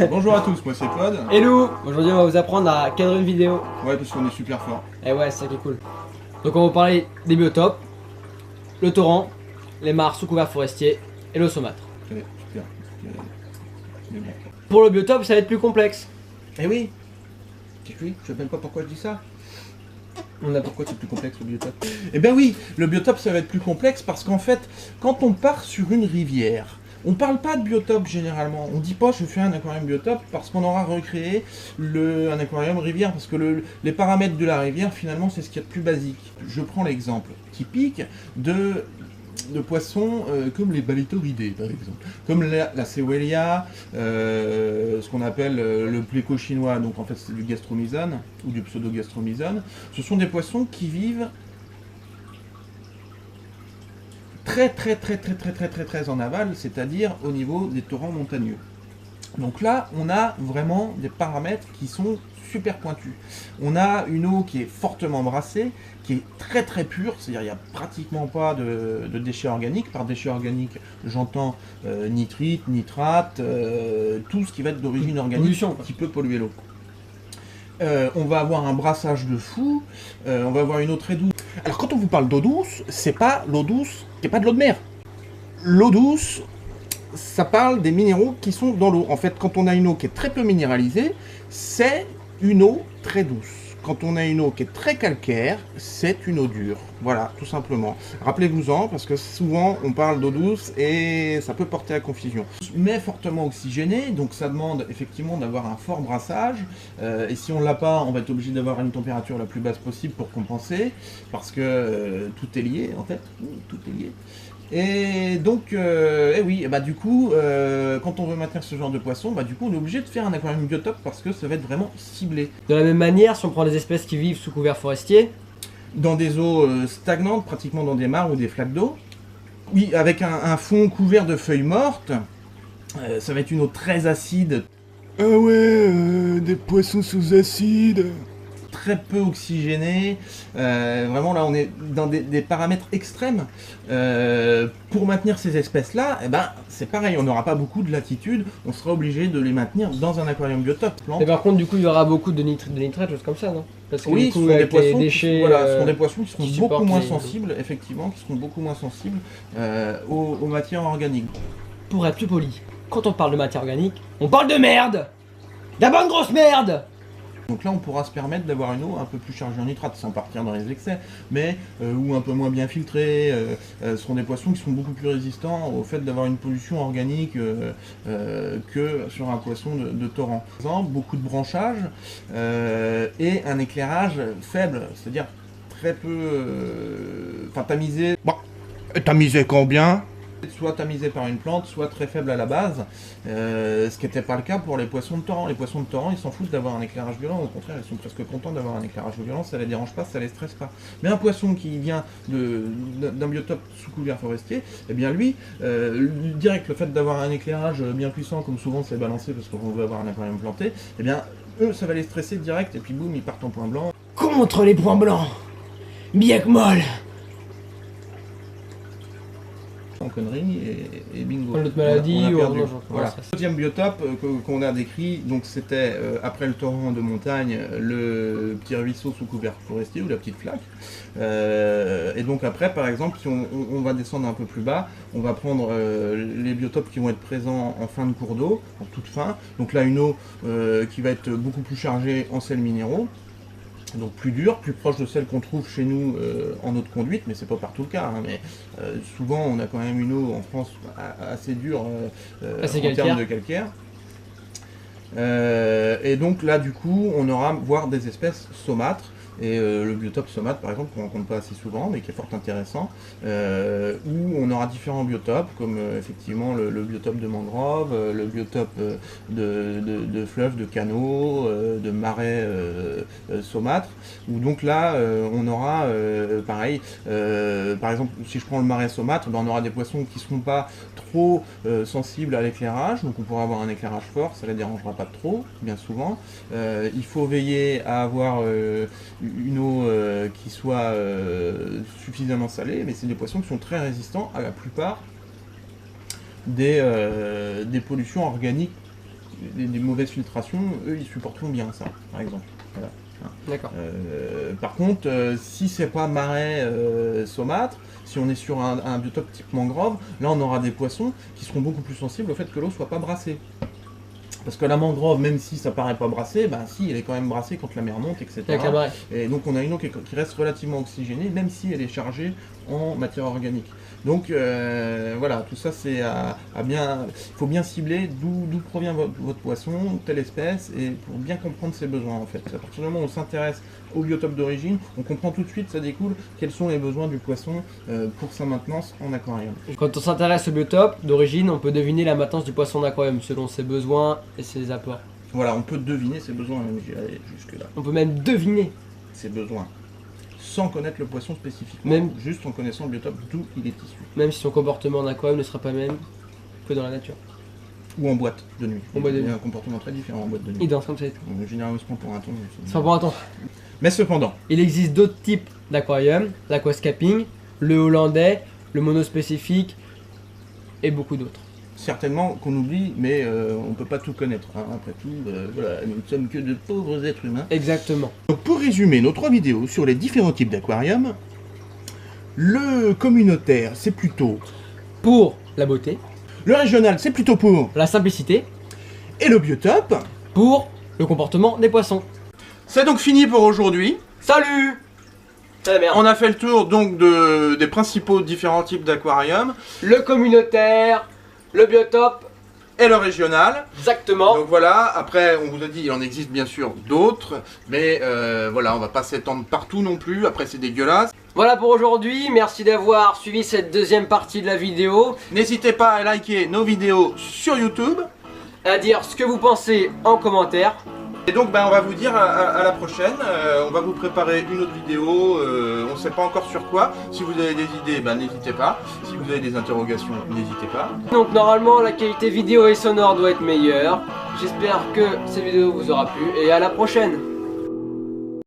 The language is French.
Bonjour à tous, moi c'est Pod. Hello. Aujourd'hui on va vous apprendre à cadrer une vidéo. Ouais, parce qu'on est super fort. Et ouais, c'est ça qui est cool. Donc on va vous parler des biotopes, le torrent, les mares sous couvert forestier et le saumâtre. Ouais, super. Mais bon. Pour le biotope ça va être plus complexe. Eh oui. Oui, je sais même pas pourquoi je dis ça. Pourquoi c'est plus complexe le biotope? Eh ben oui, le biotope ça va être plus complexe parce qu'en fait, quand on part sur une rivière, on parle pas de biotope généralement. On dit pas je fais un aquarium biotope parce qu'on aura recréé un aquarium rivière parce que les paramètres de la rivière finalement c'est ce qu'il y a de plus basique. Je prends l'exemple typique de poissons comme les Balithoridés par exemple, comme la Sewellia, ce qu'on appelle le pléco chinois, donc en fait c'est du gastromysone ou du pseudo-gastromysone. Ce sont des poissons qui vivent très en aval, c'est-à-dire au niveau des torrents montagneux. Donc là, on a vraiment des paramètres qui sont super pointus. On a une eau qui est fortement brassée, qui est très pure, c'est-à-dire il n'y a pratiquement pas de déchets organiques. Par déchets organiques, j'entends nitrite, nitrate, tout ce qui va être d'origine organique, Pollution, qui peut polluer l'eau. On va avoir un brassage de fou, on va avoir une eau très douce. Alors quand on vous parle d'eau douce, c'est pas l'eau douce, c'est pas de l'eau de mer. L'eau douce, ça parle des minéraux qui sont dans l'eau. En fait, quand on a une eau qui est très peu minéralisée, c'est une eau très douce. Quand on a une eau qui est très calcaire, c'est une eau dure. Voilà, tout simplement. Rappelez-vous-en, parce que souvent on parle d'eau douce et ça peut porter à confusion. Mais fortement oxygénée, donc ça demande effectivement d'avoir un fort brassage. Et si on l'a pas, on va être obligé d'avoir une température la plus basse possible pour compenser, parce que tout est lié en fait. Tout est lié. Et donc, oui, et bah du coup, quand on veut maintenir ce genre de poisson, bah du coup on est obligé de faire un aquarium biotope parce que ça va être vraiment ciblé. De la même manière, si on prend des espèces qui vivent sous couvert forestier, Dans des eaux stagnantes, pratiquement dans des mares ou des flaques d'eau. Oui, avec un fond couvert de feuilles mortes, ça va être une eau très acide. Ah ouais, des poissons sous acide. Très peu oxygéné, vraiment là on est dans des paramètres extrêmes. Pour maintenir ces espèces-là, eh ben, c'est pareil, on n'aura pas beaucoup de latitude, on sera obligé de les maintenir dans un aquarium biotope. mais par contre du coup il y aura beaucoup de nitrate, choses comme ça, non? Parce que Oui, du ce coup sont des avec les poissons, déchets, ce sont des poissons qui seront qui beaucoup supportent moins les- sensibles, effectivement, qui seront beaucoup moins sensibles aux matières organiques. pour être plus poli, quand on parle de matière organique, on parle de merde! De la bonne grosse merde! Donc là, on pourra se permettre d'avoir une eau un peu plus chargée en nitrate, sans partir dans les excès, mais ou un peu moins bien filtrée. Ce seront des poissons qui sont beaucoup plus résistants au fait d'avoir une pollution organique que sur un poisson de torrent. Par exemple, beaucoup de branchage et un éclairage faible, c'est-à-dire très peu tamisé. Bon, tamisé combien? Soit tamisé par une plante, soit très faible à la base, ce qui n'était pas le cas pour les poissons de torrent. Les poissons de torrent, ils s'en foutent d'avoir un éclairage violent, au contraire, ils sont presque contents d'avoir un éclairage violent, ça les dérange pas, ça les stresse pas. Mais un poisson qui vient d'un biotope sous couvert forestier, eh bien lui, direct, le fait d'avoir un éclairage bien puissant, comme souvent c'est balancé parce qu'on veut avoir un aquarium planté, eh bien eux, ça va les stresser direct, et puis boum, ils partent en point blanc. Contre les points blancs! Bien que molle! En conneries et bingo. L'autre maladie, On a ou perdu. non, je- Voilà. ouais, ça- Le deuxième biotope qu'on a décrit, donc c'était après le torrent de montagne, le petit ruisseau sous couvert forestier ou la petite flaque. Et donc après, par exemple, si on va descendre un peu plus bas, on va prendre les biotopes qui vont être présents en fin de cours d'eau, en toute fin. Donc là, une eau qui va être beaucoup plus chargée en sels minéraux. Donc plus dur, plus proche de celle qu'on trouve chez nous en eau de conduite, mais c'est pas partout le cas. Hein, mais souvent on a quand même une eau en France assez dure Assez en calcaire. termes de calcaire. Et donc là du coup on aura voire des espèces saumâtres. Et le biotope saumâtre par exemple qu'on rencontre pas assez souvent mais qui est fort intéressant, où on aura différents biotopes comme effectivement le biotope de mangrove, le biotope de fleuves, de canaux, de marais saumâtres, où donc là on aura pareil, par exemple si je prends le marais saumâtre, ben, on aura des poissons qui ne seront pas trop sensibles à l'éclairage, donc on pourra avoir un éclairage fort, ça ne les dérangera pas trop, bien souvent. Il faut veiller à avoir une eau qui soit suffisamment salée, mais c'est des poissons qui sont très résistants à la plupart des pollutions organiques des mauvaises filtrations, eux ils supporteront bien ça, par exemple. Voilà. D'accord. Par contre, si c'est pas marais saumâtre, si on est sur un biotope type mangrove, là on aura des poissons qui seront beaucoup plus sensibles au fait que l'eau soit pas brassée. Parce que la mangrove, même si ça paraît pas brassée, bah si, elle est quand même brassée quand la mer monte, etc. Avec la marée. Et donc on a une eau qui reste relativement oxygénée, même si elle est chargée en matière organique. Donc voilà, tout ça c'est à bien... Il faut bien cibler d'où provient votre poisson, telle espèce, et pour bien comprendre ses besoins en fait. À partir du moment où on s'intéresse au biotope d'origine, on comprend tout de suite, ça découle, quels sont les besoins du poisson pour sa maintenance en aquarium. Quand on s'intéresse au biotope d'origine, on peut deviner la maintenance du poisson d'aquarium selon ses besoins et ses apports. Voilà, on peut deviner ses besoins, même j'irai jusque-là. On peut même deviner. Ses besoins. Sans connaître le poisson spécifiquement, Même- juste en connaissant le biotope d'où il est issu. Même si son comportement en aquarium ne sera pas le même que dans la nature. Ou en boîte de nuit. En boîte de Il y nuit. a un comportement très différent en boîte de nuit. Il danse comme ça et tout. Généralement, on se prend pour un ton. C'est pas pour un temps. Mais cependant, Il existe d'autres types d'aquarium, l'aquascaping, le hollandais, le monospécifique et beaucoup d'autres. certainement qu'on oublie, mais on peut pas tout connaître. Hein. Après tout, voilà, nous ne sommes que de pauvres êtres humains. Exactement. Donc pour résumer nos 3 vidéos sur les différents types d'aquarium, le communautaire c'est plutôt, Pour la beauté, le régional c'est plutôt pour, la simplicité, et le biotope. pour le comportement des poissons. C'est donc fini pour aujourd'hui. Salut! C'est la merde. On a fait le tour donc des principaux différents types d'aquarium Le communautaire, le biotope, et le régional. exactement. Donc voilà, après on vous a dit il en existe bien sûr d'autres, mais voilà, on va pas s'étendre partout non plus, après c'est dégueulasse. Voilà pour aujourd'hui, merci d'avoir suivi cette deuxième partie de la vidéo. N'hésitez pas à liker nos vidéos sur YouTube. À dire ce que vous pensez en commentaire. Et donc on va vous dire à la prochaine, on va vous préparer une autre vidéo, on ne sait pas encore sur quoi. Si vous avez des idées, n'hésitez pas. Si vous avez des interrogations, n'hésitez pas. Donc normalement la qualité vidéo et sonore doit être meilleure. J'espère que cette vidéo vous aura plu et à la prochaine.